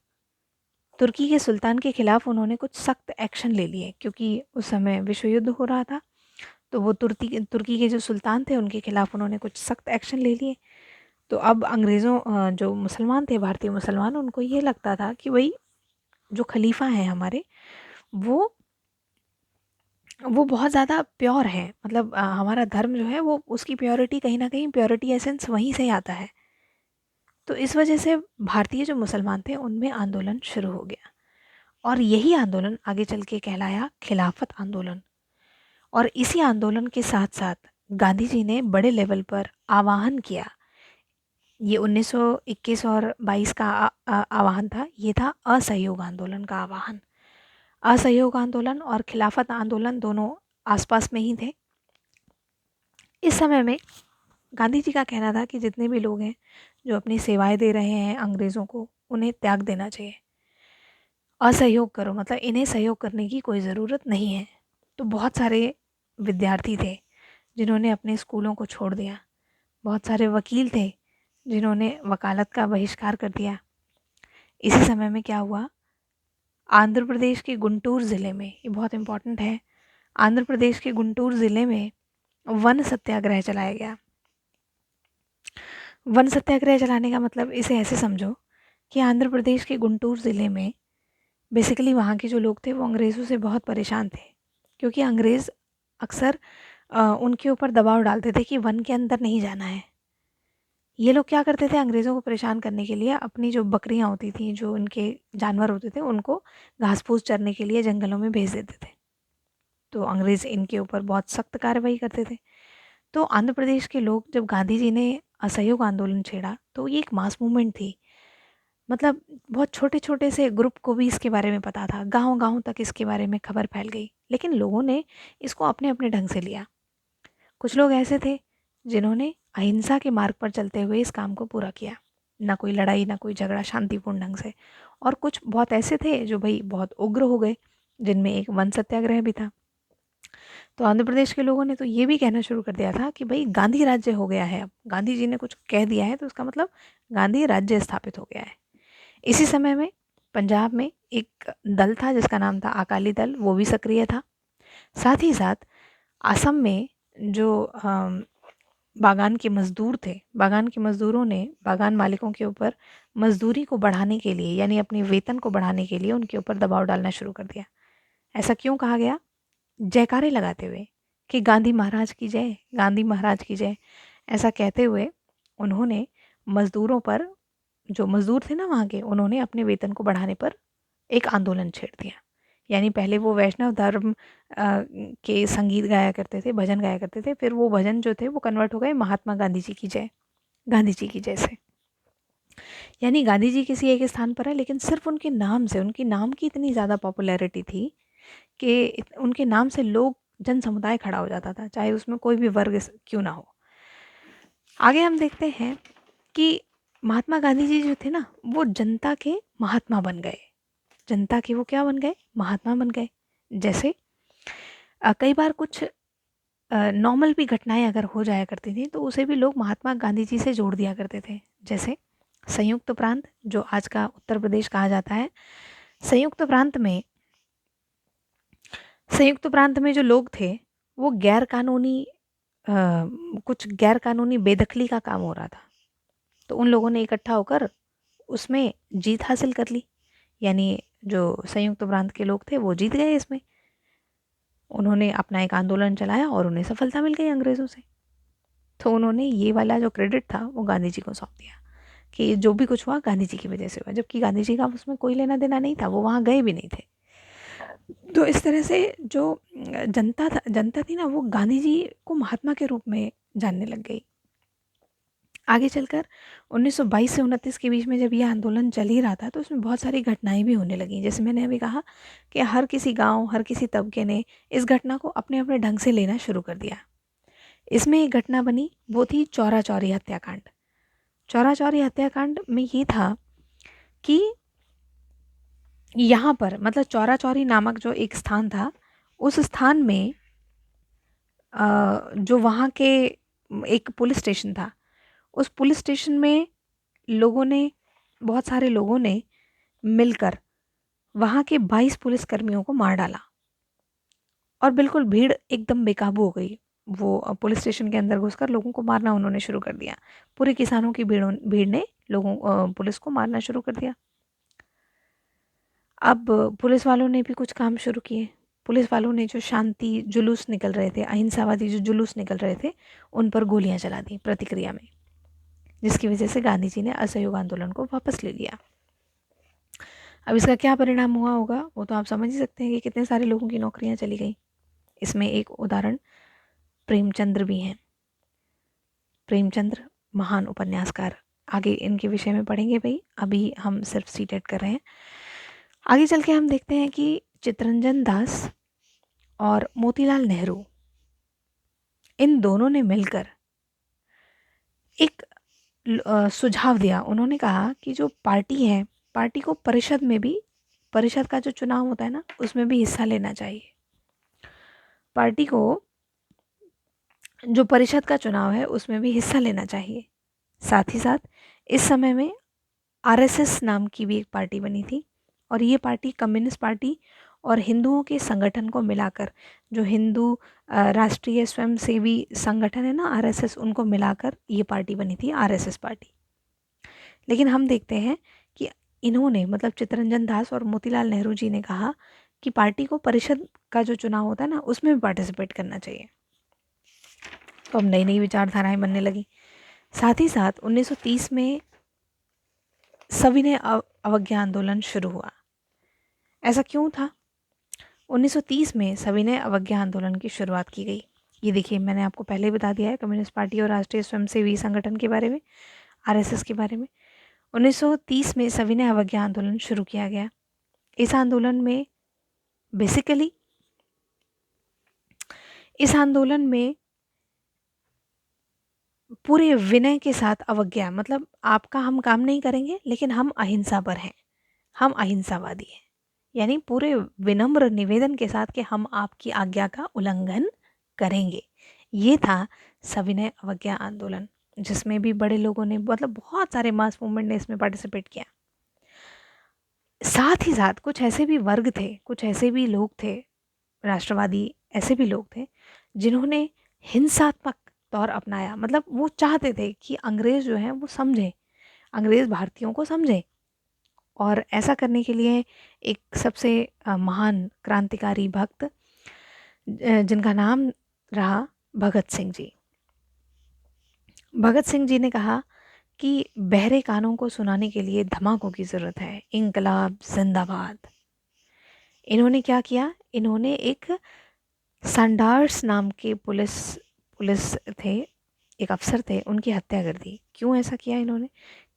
तुर्की के सुल्तान के खिलाफ उन्होंने कुछ सख्त एक्शन ले लिए, क्योंकि उस समय विश्व युद्ध हो रहा था। तो वो तुर्की के जो सुल्तान थे उनके खिलाफ उन्होंने कुछ सख्त एक्शन ले लिए। तो अब अंग्रेज़ों जो मुसलमान थे, भारतीय मुसलमान, उनको ये लगता था कि भाई जो खलीफा हैं हमारे, वो बहुत ज़्यादा प्योर है, मतलब हमारा धर्म जो है वो उसकी प्योरिटी कहीं ना कहीं, प्योरिटी एसेंस वहीं से आता है। तो इस वजह से भारतीय जो मुसलमान थे उनमें आंदोलन शुरू हो गया, और यही आंदोलन आगे चल के कहलाया खिलाफत आंदोलन। और इसी आंदोलन के साथ साथ गांधी जी ने बड़े लेवल पर आह्वान किया। ये 1921 और 22 का आह्वान था, ये था असहयोग आंदोलन का आह्वान। असहयोग आंदोलन और खिलाफत आंदोलन दोनों आसपास में ही थे। इस समय में गांधी जी का कहना था कि जितने भी लोग हैं जो अपनी सेवाएं दे रहे हैं अंग्रेज़ों को, उन्हें त्याग देना चाहिए। असहयोग करो, मतलब इन्हें सहयोग करने की कोई ज़रूरत नहीं है। तो बहुत सारे विद्यार्थी थे जिन्होंने अपने स्कूलों को छोड़ दिया। बहुत सारे वकील थे जिन्होंने वकालत का बहिष्कार कर दिया। इसी समय में क्या हुआ, आंध्र प्रदेश के गुंटूर ज़िले में, ये बहुत इम्पोर्टेंट है, आंध्र प्रदेश के गुंटूर ज़िले में वन सत्याग्रह चलाया गया। वन सत्याग्रह चलाने का मतलब इसे ऐसे समझो कि आंध्र प्रदेश के गुंटूर ज़िले में बेसिकली वहाँ के जो लोग थे वो अंग्रेज़ों से बहुत परेशान थे, क्योंकि अंग्रेज़ अक्सर उनके ऊपर दबाव डालते थे कि वन के अंदर नहीं जाना है। ये लोग क्या करते थे, अंग्रेज़ों को परेशान करने के लिए अपनी जो बकरियाँ होती थी, जो उनके जानवर होते थे, उनको घास फूस चरने के लिए जंगलों में भेज देते थे। तो अंग्रेज़ इनके ऊपर बहुत सख्त कार्रवाई करते थे। तो आंध्र प्रदेश के लोग, जब गांधी जी ने असहयोग आंदोलन छेड़ा, तो ये एक मास मूवमेंट थी। मतलब बहुत छोटे-छोटे से ग्रुप को भी इसके बारे में पता था, गाँव-गाँव तक इसके बारे में खबर फैल गई। लेकिन लोगों ने इसको अपने-अपने ढंग से लिया। कुछ लोग ऐसे थे जिन्होंने अहिंसा के मार्ग पर चलते हुए इस काम को पूरा किया, ना कोई लड़ाई, ना कोई झगड़ा, शांतिपूर्ण ढंग से। और कुछ बहुत ऐसे थे जो भाई बहुत उग्र हो गए, जिनमें एक वन सत्याग्रह भी था। तो आंध्र प्रदेश के लोगों ने तो ये भी कहना शुरू कर दिया था कि भाई गांधी राज्य हो गया है, अब गांधी जी ने कुछ कह दिया है तो उसका मतलब गांधी राज्य स्थापित हो गया है। इसी समय में पंजाब में एक दल था जिसका नाम था अकाली दल, वो भी सक्रिय था। साथ ही साथ असम में जो बागान के मज़दूर थे, बागान के मज़दूरों ने बागान मालिकों के ऊपर मज़दूरी को बढ़ाने के लिए, यानी अपने वेतन को बढ़ाने के लिए उनके ऊपर दबाव डालना शुरू कर दिया। ऐसा क्यों कहा गया? जयकारे लगाते हुए कि गांधी महाराज की जय, गांधी महाराज की जय, ऐसा कहते हुए उन्होंने मज़दूरों पर, जो मज़दूर थे ना वहाँ के, उन्होंने अपने वेतन को बढ़ाने पर एक आंदोलन छेड़ दिया। यानी पहले वो वैष्णव धर्म के संगीत गाया करते थे, भजन गाया करते थे, फिर वो भजन जो थे वो कन्वर्ट हो गए महात्मा गांधी जी की जय, गांधी जी की जय से। यानी गांधी जी किसी एक स्थान पर है, लेकिन सिर्फ उनके नाम से, उनके नाम की इतनी ज़्यादा पॉपुलैरिटी थी कि उनके नाम से लोग, जन समुदाय खड़ा हो जाता था, चाहे उसमें कोई भी वर्ग क्यों ना हो। आगे हम देखते हैं कि महात्मा गांधी जी जो थे ना, वो जनता के महात्मा बन गए। जनता के वो क्या बन गए? महात्मा बन गए। जैसे कई बार कुछ नॉर्मल भी घटनाएं अगर हो जाया करती थी तो उसे भी लोग महात्मा गांधी जी से जोड़ दिया करते थे। जैसे संयुक्त प्रांत, जो आज का उत्तर प्रदेश कहा जाता है, संयुक्त प्रांत में, संयुक्त प्रांत में जो लोग थे वो गैर कानूनी, कुछ गैर कानूनी बेदखली का काम हो रहा था। तो उन लोगों ने इकट्ठा होकर उसमें जीत हासिल कर ली। यानी जो संयुक्त प्रांत के लोग थे वो जीत गए इसमें। उन्होंने अपना एक आंदोलन चलाया और उन्हें सफलता मिल गई अंग्रेज़ों से। तो उन्होंने ये वाला जो क्रेडिट था वो गांधी जी को सौंप दिया कि जो भी कुछ हुआ गांधी जी की वजह से हुआ, जबकि गांधी जी का उसमें कोई लेना देना नहीं था, वो वहाँ गए भी नहीं थे। तो इस तरह से जो जनता थी ना, वो गांधी जी को महात्मा के रूप में जानने लग गई। आगे चलकर 1922 से 29 के बीच में जब ये आंदोलन चल ही रहा था तो उसमें बहुत सारी घटनाएं भी होने लगी। जैसे मैंने अभी कहा कि हर किसी गांव, हर किसी तबके ने इस घटना को अपने अपने ढंग से लेना शुरू कर दिया। इसमें एक घटना बनी, वो थी चौरा चौरी हत्याकांड। चौरा चौरी हत्याकांड में ये था कि यहाँ पर, मतलब चौरा चौरी नामक जो एक स्थान था, उस स्थान में जो वहाँ के एक पुलिस स्टेशन था, उस पुलिस स्टेशन में लोगों ने, बहुत सारे लोगों ने मिलकर वहाँ के 22 पुलिसकर्मियों को मार डाला और बिल्कुल भीड़ एकदम बेकाबू हो गई। वो पुलिस स्टेशन के अंदर घुसकर लोगों को मारना उन्होंने शुरू कर दिया। पूरे किसानों की भीड़ ने पुलिस को मारना शुरू कर दिया। अब पुलिस वालों ने भी कुछ काम शुरू किए। पुलिस वालों ने जो शांति जुलूस निकल रहे थे, अहिंसावादी जो जुलूस निकल रहे थे, उन पर गोलियां चला दी प्रतिक्रिया में, जिसकी वजह से गांधी जी ने असहयोग आंदोलन को वापस ले लिया। अब इसका क्या परिणाम हुआ होगा वो तो आप समझ ही सकते हैं कि कितने सारे लोगों की नौकरियां चली गई। इसमें एक उदाहरण प्रेमचंद्र भी हैं। प्रेमचंद्र महान उपन्यासकार, आगे इनके विषय में पढ़ेंगे भाई, अभी हम सिर्फ सीटेट कर रहे हैं। आगे चल के हम देखते हैं कि चित्तरंजन दास और मोतीलाल नेहरू, इन दोनों ने मिलकर एक सुझाव दिया। उन्होंने कहा कि जो पार्टी है, पार्टी को परिषद में भी, परिषद का जो चुनाव होता है ना, उसमें भी हिस्सा लेना चाहिए। पार्टी को जो परिषद का चुनाव है उसमें भी हिस्सा लेना चाहिए। साथ ही साथ इस समय में आरएसएस नाम की भी एक पार्टी बनी थी और ये पार्टी कम्युनिस्ट पार्टी और हिंदुओं के संगठन को मिलाकर, जो हिंदू राष्ट्रीय स्वयंसेवी संगठन है ना आरएसएस, उनको मिलाकर ये पार्टी बनी थी, आरएसएस पार्टी। लेकिन हम देखते हैं कि इन्होंने, मतलब चित्तरंजन दास और मोतीलाल नेहरू जी ने कहा कि पार्टी को परिषद का जो चुनाव होता है ना उसमें भी पार्टिसिपेट करना चाहिए। तो अब नई नई विचारधाराएं बनने लगी। साथ ही साथ 1930 में सविनय अवज्ञा आंदोलन शुरू हुआ। ऐसा क्यों था? 1930 में सविनय अवज्ञा आंदोलन की शुरुआत की गई। ये देखिए, मैंने आपको पहले ही बता दिया है कम्युनिस्ट पार्टी और राष्ट्रीय स्वयंसेवी संगठन के बारे में, आरएसएस के बारे में। 1930 में सविनय अवज्ञा आंदोलन शुरू किया गया। इस आंदोलन में बेसिकली, इस आंदोलन में पूरे विनय के साथ अवज्ञा, मतलब आपका हम काम नहीं करेंगे लेकिन हम अहिंसा पर हैं, हम अहिंसावादी हैं, यानी पूरे विनम्र निवेदन के साथ कि हम आपकी आज्ञा का उल्लंघन करेंगे। ये था सविनय अवज्ञा आंदोलन, जिसमें भी बड़े लोगों ने, मतलब बहुत सारे मास मूवमेंट ने इसमें पार्टिसिपेट किया। साथ ही साथ कुछ ऐसे भी वर्ग थे, कुछ ऐसे भी लोग थे, राष्ट्रवादी ऐसे भी लोग थे जिन्होंने हिंसात्मक तौर अपनाया। मतलब वो चाहते थे कि अंग्रेज़ जो हैं वो समझें, अंग्रेज़ भारतीयों को समझें। और ऐसा करने के लिए एक सबसे महान क्रांतिकारी भक्त, जिनका नाम रहा भगत सिंह जी। भगत सिंह जी ने कहा कि बहरे कानों को सुनाने के लिए धमाकों की ज़रूरत है, इंकलाब जिंदाबाद। इन्होंने क्या किया? इन्होंने एक सैंडर्स नाम के पुलिस थे, एक अफसर थे, उनकी हत्या कर दी। क्यों ऐसा किया इन्होंने?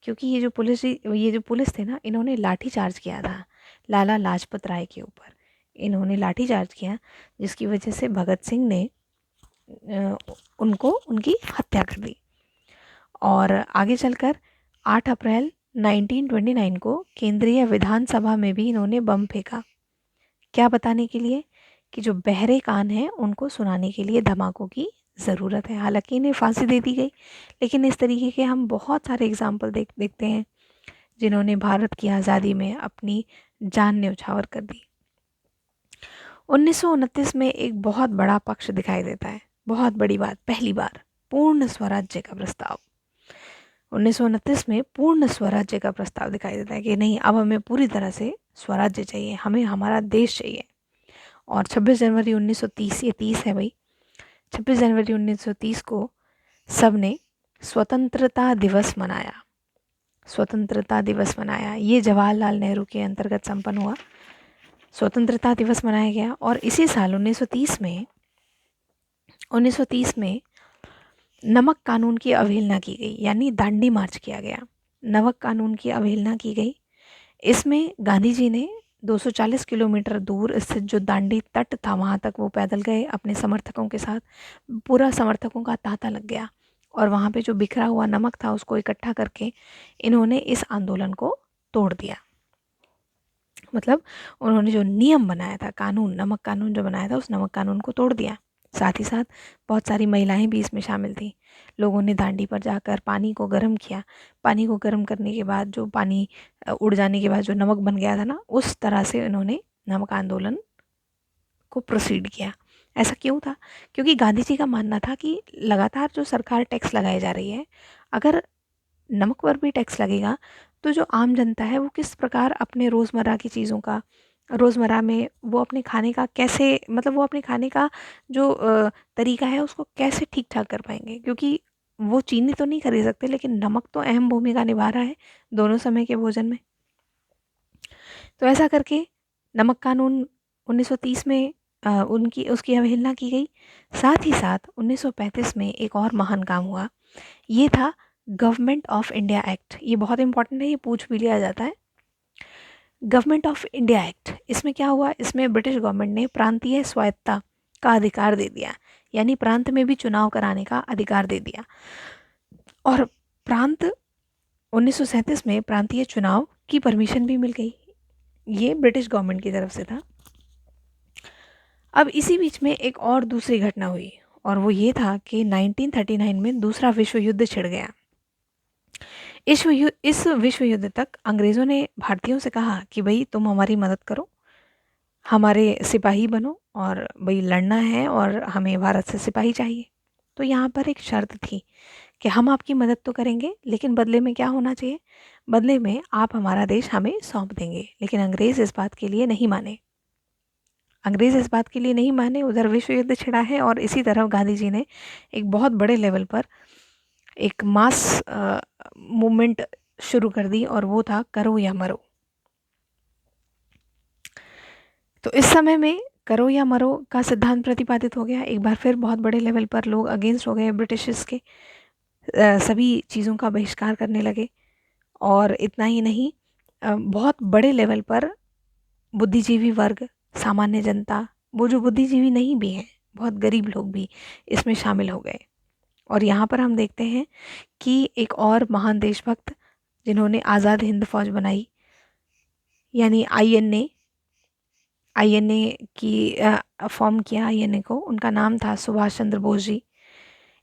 क्योंकि ये जो पुलिस थे ना, इन्होंने लाठी चार्ज किया था लाला लाजपत राय के ऊपर। इन्होंने लाठी चार्ज किया जिसकी वजह से भगत सिंह ने उनको, उनकी हत्या कर दी। और आगे चलकर 8 अप्रैल 1929 को केंद्रीय विधानसभा में भी इन्होंने बम फेंका। क्या बताने के लिए? कि जो बहरे कान हैं उनको सुनाने के लिए धमाकों की ज़रूरत है। हालांकि इन्हें फांसी दे दी गई, लेकिन इस तरीके के हम बहुत सारे एग्जाम्पल देखते हैं जिन्होंने भारत की आज़ादी में अपनी जान न्यौछावर कर दी। 1929 में एक बहुत बड़ा पक्ष दिखाई देता है, बहुत बड़ी बात, पहली बार पूर्ण स्वराज्य का प्रस्ताव। 1929 में पूर्ण स्वराज्य का प्रस्ताव दिखाई देता है कि नहीं, अब हमें पूरी तरह से स्वराज्य चाहिए, हमें हमारा देश चाहिए। और 26 जनवरी 1930, ये 30 है भाई, 26 जनवरी 1930 को सब ने स्वतंत्रता दिवस मनाया। स्वतंत्रता दिवस मनाया, ये जवाहरलाल नेहरू के अंतर्गत संपन्न हुआ। स्वतंत्रता दिवस मनाया गया। और इसी साल 1930 में नमक कानून की अवहेलना की गई, यानी दांडी मार्च किया गया। नमक कानून की अवहेलना की गई। इसमें गांधी जी ने 240 किलोमीटर दूर स्थित जो दांडी तट था वहाँ तक वो पैदल गए अपने समर्थकों के साथ। पूरा समर्थकों का तांता लग गया और वहाँ पे जो बिखरा हुआ नमक था उसको इकट्ठा करके इन्होंने इस आंदोलन को तोड़ दिया। मतलब उन्होंने जो नियम बनाया था, कानून, नमक कानून जो बनाया था, उस नमक कानून को तोड़ दिया। साथ ही साथ बहुत सारी महिलाएं भी इसमें शामिल थीं। लोगों ने दांडी पर जाकर पानी को गर्म किया। पानी को गर्म करने के बाद जो पानी उड़ जाने के बाद जो नमक बन गया था ना, उस तरह से इन्होंने नमक आंदोलन को प्रोसीड किया। ऐसा क्यों था? क्योंकि गांधी जी का मानना था कि लगातार जो सरकार टैक्स लगाए जा रही है, अगर नमक पर भी टैक्स लगेगा तो जो आम जनता है वो किस प्रकार अपने रोज़मर्रा की चीज़ों का, रोज़मर्रा में वो अपने खाने का कैसे, मतलब वो अपने खाने का जो तरीका है उसको कैसे ठीक ठाक कर पाएंगे, क्योंकि वो चीनी तो नहीं खरीद सकते लेकिन नमक तो अहम भूमिका निभा रहा है दोनों समय के भोजन में। तो ऐसा करके नमक कानून 1930 में उनकी उसकी अवहेलना की गई। साथ ही साथ 1935 में एक और महान काम हुआ, ये था गवर्नमेंट ऑफ इंडिया एक्ट। ये बहुत इंपॉर्टेंट है, ये पूछ भी लिया जाता है। गवर्नमेंट ऑफ इंडिया एक्ट, इसमें क्या हुआ, इसमें ब्रिटिश गवर्नमेंट ने प्रांतीय स्वायत्तता का अधिकार दे दिया, यानी प्रांत में भी चुनाव कराने का अधिकार दे दिया। और प्रांत 1937 में प्रांतीय चुनाव की परमिशन भी मिल गई। ये ब्रिटिश गवर्नमेंट की तरफ से था। अब इसी बीच में एक और दूसरी घटना हुई, और वो ये था कि 1939 में दूसरा विश्व युद्ध छिड़ गया। इस विश्व युद्ध तक अंग्रेज़ों ने भारतीयों से कहा कि भाई तुम हमारी मदद करो, हमारे सिपाही बनो, और भाई लड़ना है और हमें भारत से सिपाही चाहिए। तो यहाँ पर एक शर्त थी कि हम आपकी मदद तो करेंगे लेकिन बदले में क्या होना चाहिए, बदले में आप हमारा देश हमें सौंप देंगे। लेकिन अंग्रेज़ इस बात के लिए नहीं माने। उधर विश्व युद्ध छिड़ा है और इसी तरह गांधी जी ने एक बहुत बड़े लेवल पर एक मास मूवमेंट शुरू कर दी, और वो था करो या मरो। तो इस समय में करो या मरो का सिद्धांत प्रतिपादित हो गया। एक बार फिर बहुत बड़े लेवल पर लोग अगेंस्ट हो गए ब्रिटिशर्स के, सभी चीज़ों का बहिष्कार करने लगे। और इतना ही नहीं, बहुत बड़े लेवल पर बुद्धिजीवी वर्ग, सामान्य जनता, वो जो बुद्धिजीवी नहीं भी हैं, बहुत गरीब लोग भी इसमें शामिल हो गए। और यहाँ पर हम देखते हैं कि एक और महान देशभक्त जिन्होंने आज़ाद हिंद फौज बनाई, यानी आईएनए की फॉर्म किया, आईएनए को, उनका नाम था सुभाष चंद्र बोस जी।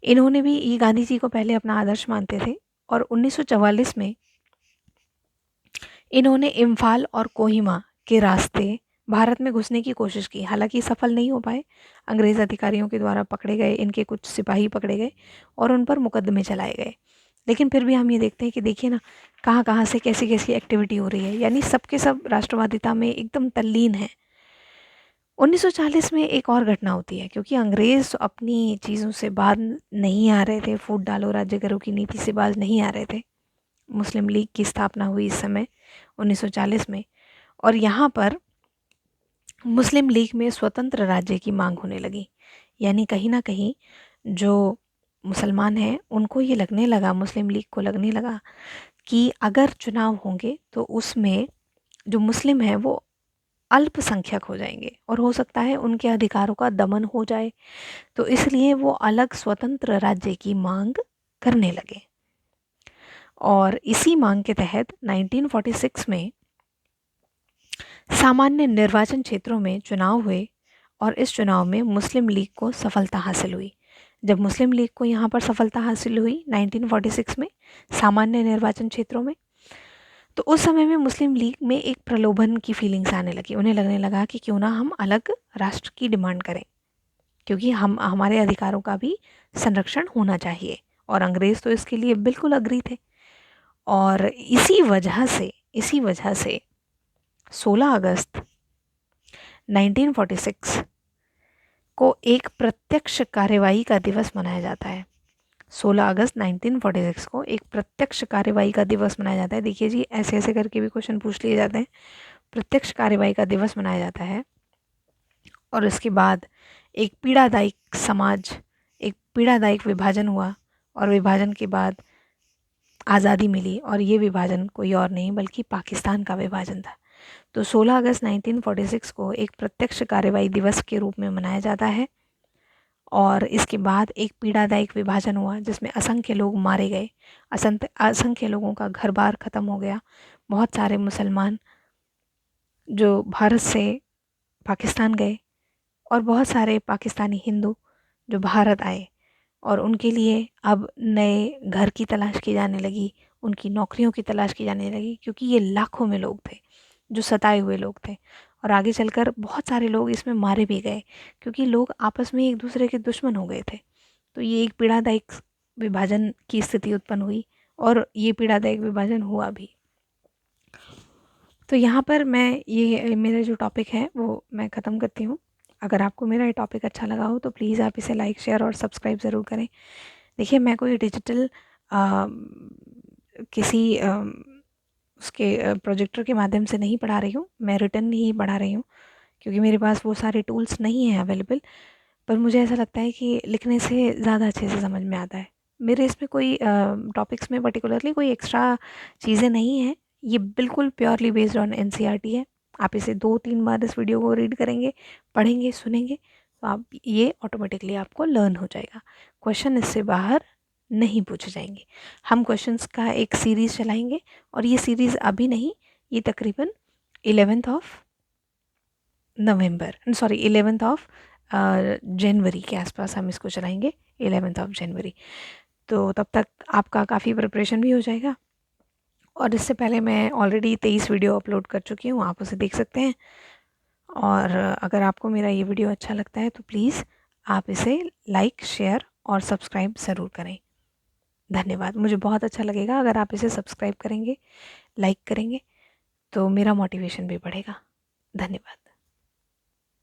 इन्होंने भी, ये गांधी जी को पहले अपना आदर्श मानते थे, और 1944 में इन्होंने इम्फाल और कोहिमा के रास्ते भारत में घुसने की कोशिश की। हालांकि सफल नहीं हो पाए, अंग्रेज़ अधिकारियों के द्वारा पकड़े गए, इनके कुछ सिपाही पकड़े गए और उन पर मुकदमे चलाए गए। लेकिन फिर भी हम ये देखते हैं कि देखिए ना, कहाँ कहाँ से कैसी कैसी एक्टिविटी हो रही है, यानी सबके सब राष्ट्रवादिता में एकदम तल्लीन है। 1940 में एक और घटना होती है, क्योंकि अंग्रेज़ अपनी चीज़ों से बाज नहीं आ रहे थे, फूट डालो राज्य करो की नीति से बाज नहीं आ रहे थे। मुस्लिम लीग की स्थापना हुई इस समय 1940 में, और यहाँ पर मुस्लिम लीग में स्वतंत्र राज्य की मांग होने लगी। यानी कहीं ना कहीं जो मुसलमान हैं उनको ये लगने लगा, मुस्लिम लीग को लगने लगा कि अगर चुनाव होंगे तो उसमें जो मुस्लिम हैं वो अल्पसंख्यक हो जाएंगे और हो सकता है उनके अधिकारों का दमन हो जाए। तो इसलिए वो अलग स्वतंत्र राज्य की मांग करने लगे, और इसी मांग के तहत 1946 में सामान्य निर्वाचन क्षेत्रों में चुनाव हुए, और इस चुनाव में मुस्लिम लीग को सफलता हासिल हुई। जब मुस्लिम लीग को यहाँ पर सफलता हासिल हुई 1946 में सामान्य निर्वाचन क्षेत्रों में, तो उस समय में मुस्लिम लीग में एक प्रलोभन की फीलिंग्स आने लगी। उन्हें लगने लगा कि क्यों ना हम अलग राष्ट्र की डिमांड करें, क्योंकि हमारे अधिकारों का भी संरक्षण होना चाहिए, और अंग्रेज़ तो इसके लिए बिल्कुल अग्री थे। और इसी वजह से 16 अगस्त 1946 को एक प्रत्यक्ष कार्यवाही का दिवस मनाया जाता है। 16 अगस्त 1946 को एक प्रत्यक्ष कार्यवाही का दिवस मनाया जाता है। देखिए जी, ऐसे ऐसे करके भी क्वेश्चन पूछ लिए जाते हैं। प्रत्यक्ष कार्यवाही का दिवस मनाया जाता है, और इसके बाद एक पीड़ादायक विभाजन हुआ, और विभाजन के बाद आज़ादी मिली, और ये विभाजन कोई और नहीं बल्कि पाकिस्तान का विभाजन था। तो 16 अगस्त 1946 को एक प्रत्यक्ष कार्यवाही दिवस के रूप में मनाया जाता है, और इसके बाद एक पीड़ादायक विभाजन हुआ जिसमें असंख्य लोग मारे गए, असंख्य लोगों का घर बार ख़त्म हो गया। बहुत सारे मुसलमान जो भारत से पाकिस्तान गए, और बहुत सारे पाकिस्तानी हिंदू जो भारत आए और उनके लिए अब नए घर की तलाश की जाने लगी, उनकी नौकरियों की तलाश की जाने लगी, क्योंकि ये लाखों में लोग थे जो सताए हुए लोग थे। और आगे चलकर बहुत सारे लोग इसमें मारे भी गए, क्योंकि लोग आपस में एक दूसरे के दुश्मन हो गए थे। तो ये एक पीड़ादायक विभाजन की स्थिति उत्पन्न हुई, और ये पीड़ादायक विभाजन हुआ भी। तो यहाँ पर मैं ये मेरा जो टॉपिक है वो मैं ख़त्म करती हूँ। अगर आपको मेरा ये टॉपिक अच्छा लगा हो तो प्लीज़ आप इसे लाइक, शेयर और सब्सक्राइब ज़रूर करें। देखिए, मैं कोई डिजिटल किसी उसके प्रोजेक्टर के माध्यम से नहीं पढ़ा रही हूँ, मैं रिटन ही पढ़ा रही हूँ, क्योंकि मेरे पास वो सारे टूल्स नहीं हैं अवेलेबल। पर मुझे ऐसा लगता है कि लिखने से ज़्यादा अच्छे से समझ में आता है। मेरे इसमें कोई टॉपिक्स में पर्टिकुलरली कोई एक्स्ट्रा चीज़ें नहीं हैं, ये बिल्कुल प्योरली बेस्ड ऑन एनसीईआरटी है। आप इसे 2-3 बार इस वीडियो को रीड करेंगे, पढ़ेंगे, सुनेंगे, तो आप ये ऑटोमेटिकली आपको लर्न हो जाएगा। क्वेश्चन इससे बाहर नहीं पूछे जाएंगे। हम क्वेश्चंस का एक सीरीज़ चलाएंगे, और ये सीरीज़ अभी नहीं, ये तकरीबन 11th of November, sorry 11th of January के आसपास हम इसको चलाएंगे, 11th ऑफ जनवरी। तो तब तक आपका काफ़ी प्रिपरेशन भी हो जाएगा। और इससे पहले मैं ऑलरेडी 23 वीडियो अपलोड कर चुकी हूँ, आप उसे देख सकते हैं। और अगर आपको मेरा ये वीडियो अच्छा लगता है तो प्लीज़ आप इसे लाइक, शेयर और सब्सक्राइब ज़रूर करें। धन्यवाद। मुझे बहुत अच्छा लगेगा अगर आप इसे सब्सक्राइब करेंगे, लाइक करेंगे, तो मेरा मोटिवेशन भी बढ़ेगा। धन्यवाद।